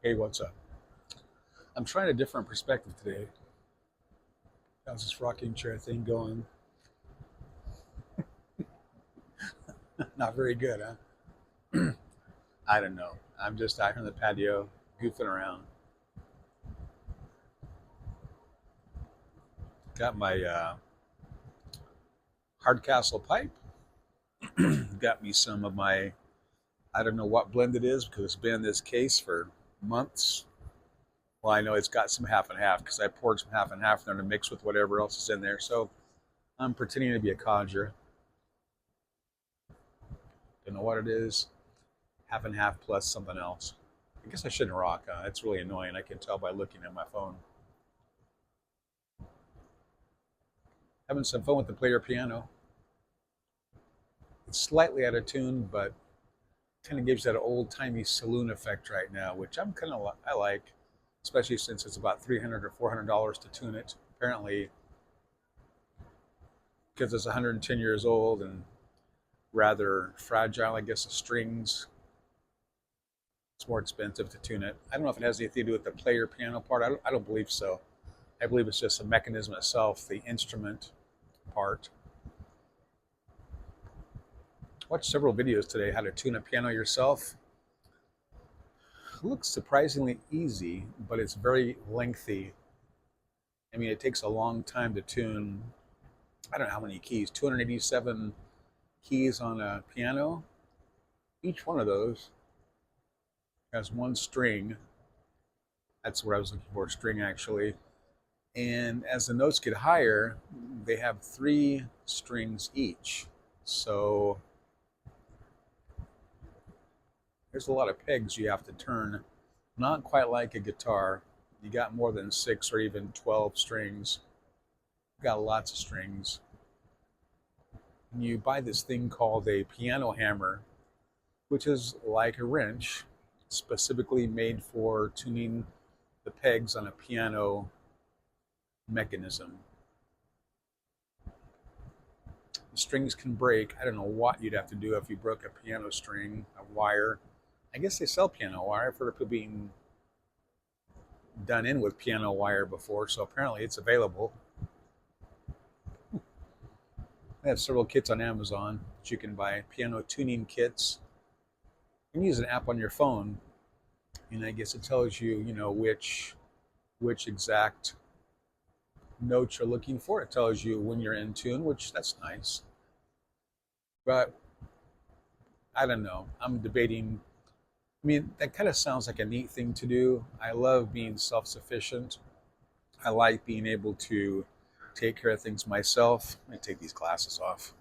Hey, what's up? I'm trying a different perspective today. How's this rocking chair thing going? Not very good, huh? I don't know. I'm just out here on the patio, goofing around. Got my Hardcastle pipe. Got me some of my, I don't know what blend it is because it's been in this case for months. Well, I know it's got some half and half because I poured some half and half in there to mix with whatever else is in there. So I'm pretending to be a conjurer. Don't know what it is. Half and half plus something else. I guess I shouldn't rock. It's really annoying. I can tell by looking at my phone. Having some fun with the player piano. It's slightly out of tune, but kind of gives that old timey saloon effect right now, which I like, especially since it's about $300 or $400 to tune it. Apparently, because it's 110 years old and rather fragile, I guess the strings, it's more expensive to tune it. I don't know if it has anything to do with the player piano part. I don't believe so. I believe it's just the mechanism itself, the instrument part. Watched several videos today how to tune a piano yourself. It looks surprisingly easy, but it's very lengthy. I mean, it takes a long time to tune. I don't know how many keys, 287 keys on a piano. Each one of those has one string. That's what I was looking for, string actually. And as the notes get higher, they have three strings each. So there's a lot of pegs you have to turn. Not quite like a guitar. You got more than 6 or even 12 strings. You got lots of strings. And you buy this thing called a piano hammer, which is like a wrench, specifically made for tuning the pegs on a piano mechanism. The strings can break. I don't know what you'd have to do if you broke a piano string, a wire. I guess they sell piano wire. I've heard of it being done in with piano wire before, so apparently it's available. I have several kits on Amazon that you can buy, piano tuning kits. You can use an app on your phone, and I guess it tells you, which exact notes you're looking for. It tells you when you're in tune, which that's nice. But I don't know. I'm debating. I mean, that kind of sounds like a neat thing to do. I love being self sufficient. I like being able to take care of things myself. Let me take these glasses off.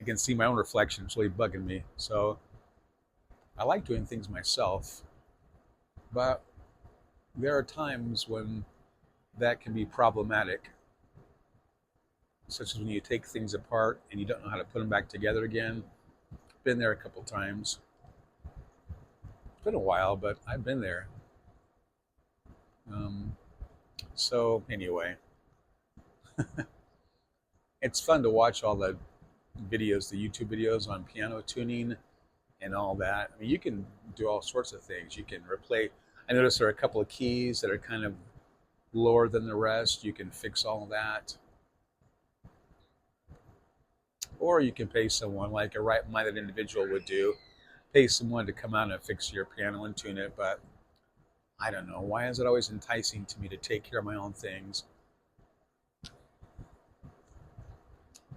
I can see my own reflection. It's really bugging me. So I like doing things myself. But there are times when that can be problematic, such as when you take things apart and you don't know how to put them back together again. Been there a couple times. It's been a while, but I've been there. Um, so anyway, it's fun to watch all the videos, the YouTube videos on piano tuning and all that. I mean, you can do all sorts of things. You can replay. I noticed there are a couple of keys that are kind of lower than the rest. You can fix all that. Or you can pay someone, like a right-minded individual would do, pay someone to come out and fix your piano and tune it. But I don't know. Why is it always enticing to me to take care of my own things?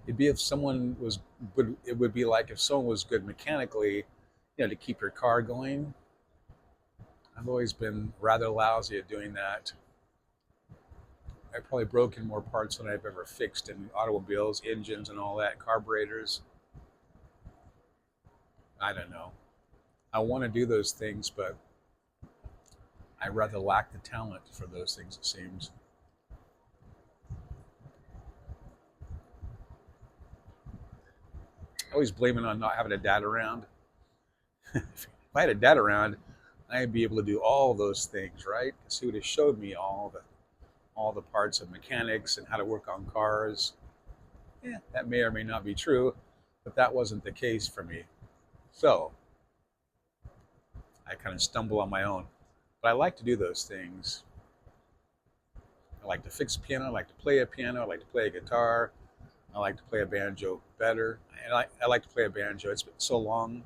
It'd be if someone was would it would be like if someone was good mechanically, to keep your car going. I've always been rather lousy at doing that. I've probably broken more parts than I've ever fixed in automobiles, engines, and all that, carburetors. I don't know. I want to do those things, but I rather lack the talent for those things, it seems. I always blame it on not having a dad around. If I had a dad around, I'd be able to do all those things, right? Because he would have showed me all the parts of mechanics and how to work on cars. Yeah, that may or may not be true, but that wasn't the case for me. So I kind of stumble on my own. But I like to do those things. I like to fix a piano. I like to play a piano. I like to play a guitar. I like to play a banjo better. And I like to play a banjo. It's been so long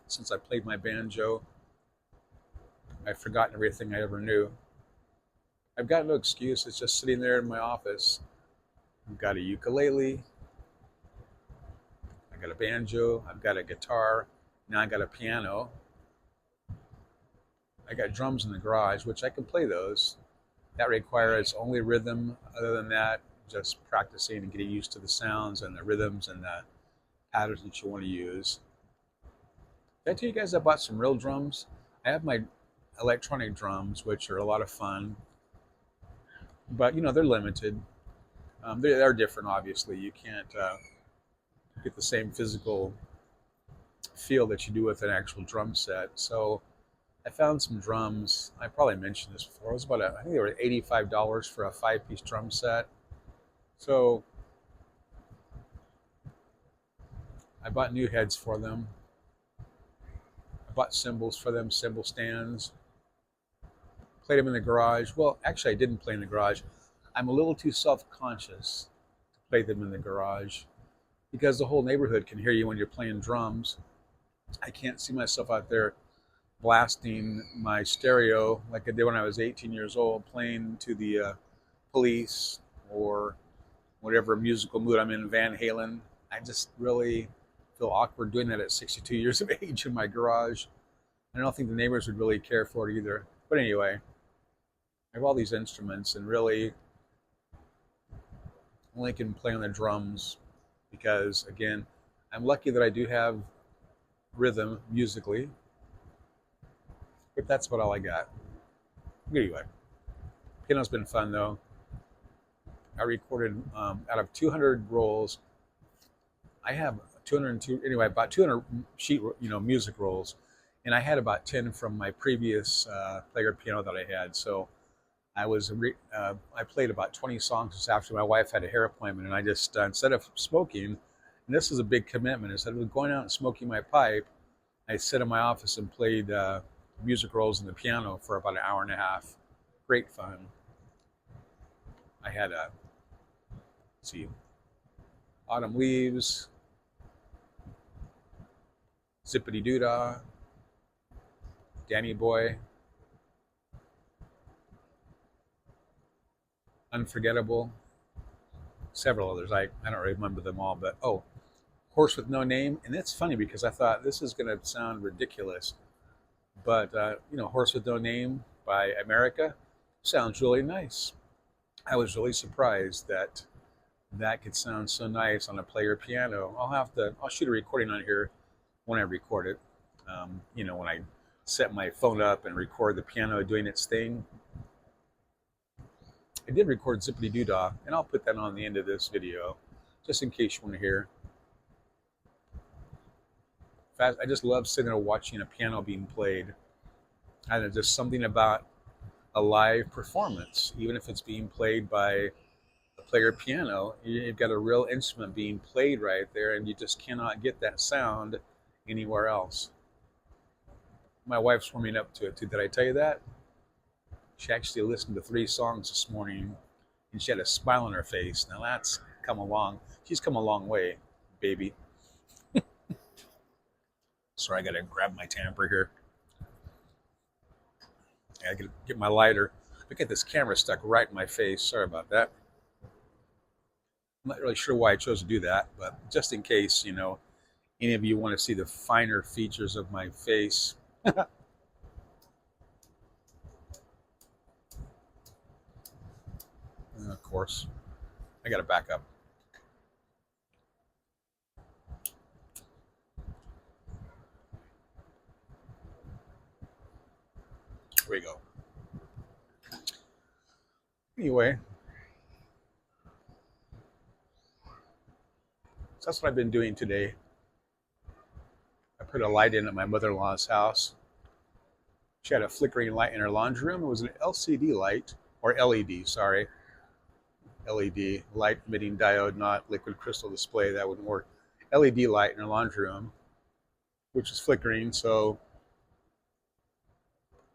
since I played my banjo. I've forgotten everything I ever knew. I've got no excuse. It's just sitting there in my office. I've got a ukulele. I've got a banjo. I've got a guitar. Now I got a piano. I got drums in the garage, which I can play those. That requires only rhythm. Other than that, just practicing and getting used to the sounds and the rhythms and the patterns that you want to use. Did I tell you guys I bought some real drums? I have my electronic drums, which are a lot of fun, but they're limited. They're different, obviously. You can't get the same physical feel that you do with an actual drum set. So I found some drums. I probably mentioned this before. It was I think they were $85 for a 5-piece drum set. So I bought new heads for them. I bought cymbals for them, cymbal stands. Played them in the garage. Well, actually, I didn't play in the garage. I'm a little too self-conscious to play them in the garage because the whole neighborhood can hear you when you're playing drums. I can't see myself out there blasting my stereo like I did when I was 18 years old, playing to the Police or whatever musical mood I'm in, Van Halen. I just really feel awkward doing that at 62 years of age in my garage. I don't think the neighbors would really care for it either. But anyway, I have all these instruments and really only can play on the drums because, again, I'm lucky that I do have rhythm musically, but that's about all I got. Anyway, piano's been fun though. I recorded out of 200 rolls. I have 202. Anyway, about 200 music rolls, and I had about 10 from my previous player piano that I had. So I played about 20 songs this afternoon. My wife had a hair appointment, and I just instead of smoking, and this is a big commitment. Instead of going out and smoking my pipe, I sat in my office and played music rolls on the piano for about an hour and a half. Great fun. I had Autumn Leaves, Zippity Doodah, Danny Boy, Unforgettable, several others. I don't remember them all, but Horse with No Name. And it's funny because I thought this is going to sound ridiculous, but Horse with No Name by America sounds really nice. I was really surprised that could sound so nice on a player piano. I'll shoot a recording on here when I record it. When I set my phone up and record the piano doing its thing. I did record Zippity Doodah, and I'll put that on the end of this video, just in case you want to hear. I just love sitting there watching a piano being played. And there's just something about a live performance, even if it's being played by a player piano. You've got a real instrument being played right there, and you just cannot get that sound anywhere else. My wife's warming up to it too. Did I tell you that? She actually listened to 3 songs this morning, and she had a smile on her face. Now that's come along. She's come a long way, baby. Sorry, I gotta grab my tamper here. I gotta get my lighter. Look at this camera stuck right in my face. Sorry about that. I'm not really sure why I chose to do that, but just in case, any of you want to see the finer features of my face. Of course, I got to back up. Here we go. Anyway, so that's what I've been doing today. I put a light in at my mother-in-law's house. She had a flickering light in her laundry room. It was an LCD light, or LED, sorry. LED, light emitting diode, not liquid crystal display. That wouldn't work. LED light in her laundry room, which is flickering. So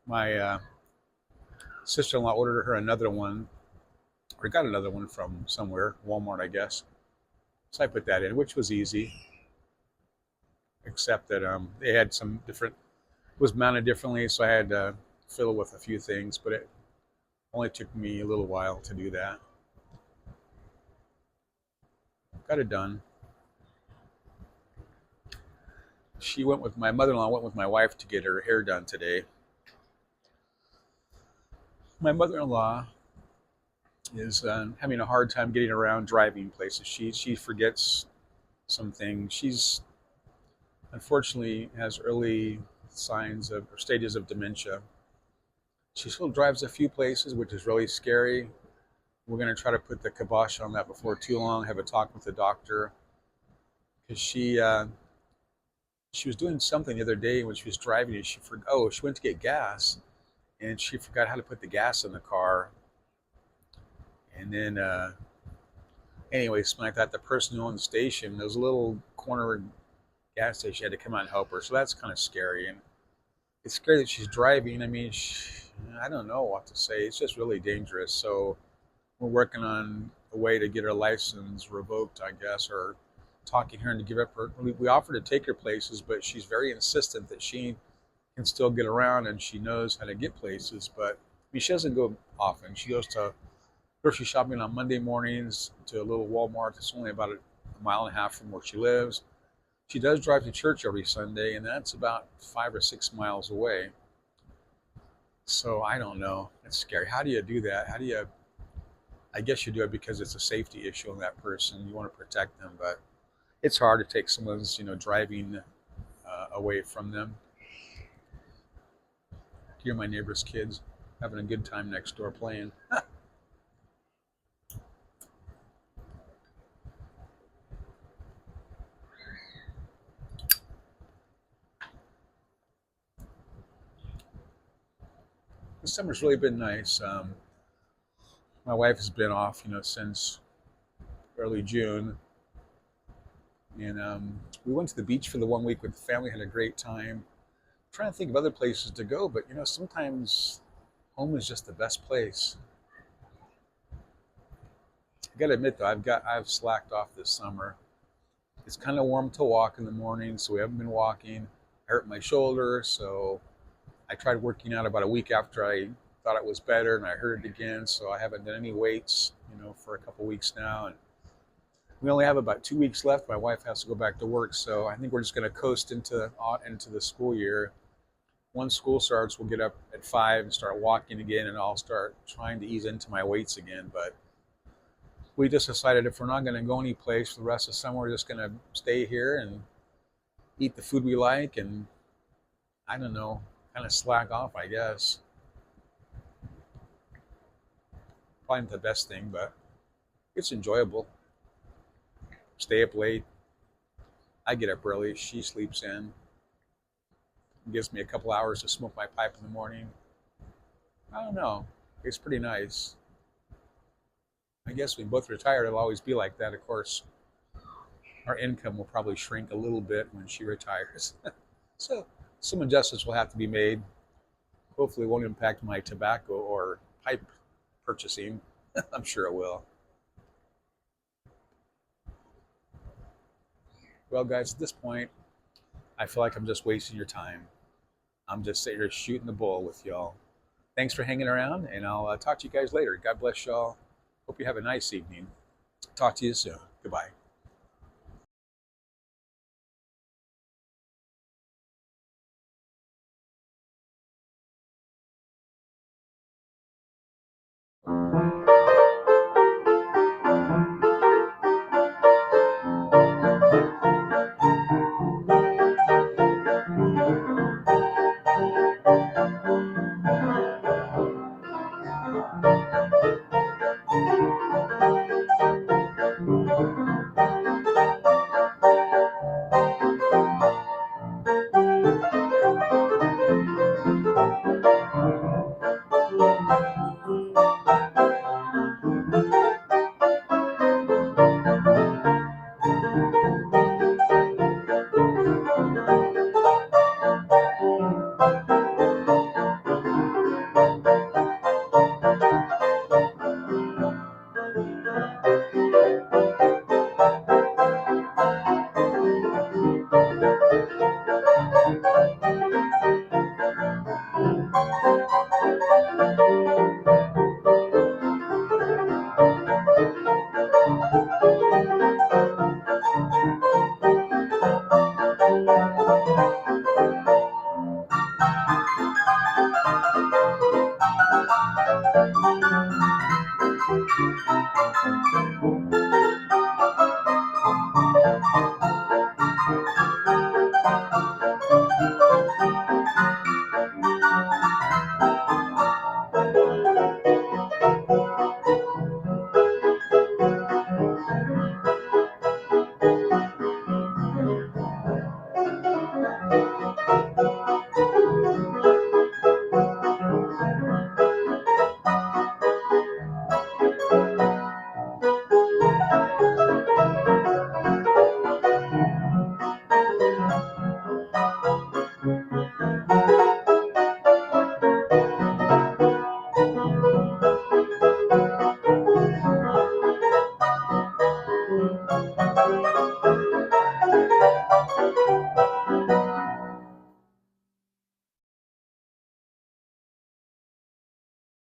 My sister-in-law ordered her another one, or got another one from somewhere, Walmart, I guess. So I put that in, which was easy, except that they had some different, it was mounted differently, so I had to fiddle with a few things, but it only took me a little while to do that. Got it done. She went with my mother-in-law went with my wife to get her hair done today. My mother-in-law is having a hard time getting around driving places. She forgets some things. She's unfortunately has early signs of or stages of dementia. She still drives a few places, which is really scary. We're going to try to put the kibosh on that before too long. Have a talk with the doctor because she was doing something the other day when she was driving and she went to get gas and she forgot how to put the gas in the car. And then anyway, something like that. The person who owned the station, there was a little corner gas station, had to come out and help her. So that's kind of scary. And it's scary that she's driving. I mean, I don't know what to say. It's just really dangerous. So we're working on a way to get her license revoked, I guess, or talking her into give up her. We offered to take her places, but she's very insistent that she can still get around and she knows how to get places. But I mean, she doesn't go often. She goes to grocery shopping on Monday mornings to a little Walmart that's only about a mile and a half from where she lives. She does drive to church every Sunday, and that's about 5 or 6 miles away. So I don't know. It's scary. How do you do that? How do you? I guess you do it because it's a safety issue on that person. You want to protect them, but it's hard to take someone's driving away from them. Hear my neighbor's kids having a good time next door playing. This summer's really been nice. My wife has been off, since early June, and we went to the beach for the one week with the family. Had a great time. I'm trying to think of other places to go, but sometimes home is just the best place. I gotta admit though, I've slacked off this summer. It's kind of warm to walk in the morning, so we haven't been walking. I hurt my shoulder, so I tried working out about a week after I thought it was better, and I hurt it again. So I haven't done any weights, for a couple weeks now. And we only have about 2 weeks left. My wife has to go back to work, so I think we're just going to coast into the school year. Once school starts, we'll get up at 5 and start walking again, and I'll start trying to ease into my weights again. But we just decided if we're not going to go any place for the rest of the summer, we're just going to stay here and eat the food we like, and I don't know, kind of slack off, I guess. Probably not the best thing, but it's enjoyable. Stay up late. I get up early. She sleeps in. It gives me a couple hours to smoke my pipe in the morning. I don't know. It's pretty nice. I guess when both retired, it'll always be like that. Of course, our income will probably shrink a little bit when she retires. So some adjustments will have to be made. Hopefully it won't impact my tobacco or pipe purchasing. I'm sure it will. Well, guys, at this point, I feel like I'm just wasting your time. I'm just sitting here shooting the bull with y'all. Thanks for hanging around, and I'll talk to you guys later. God bless y'all. Hope you have a nice evening. Talk to you soon. Goodbye.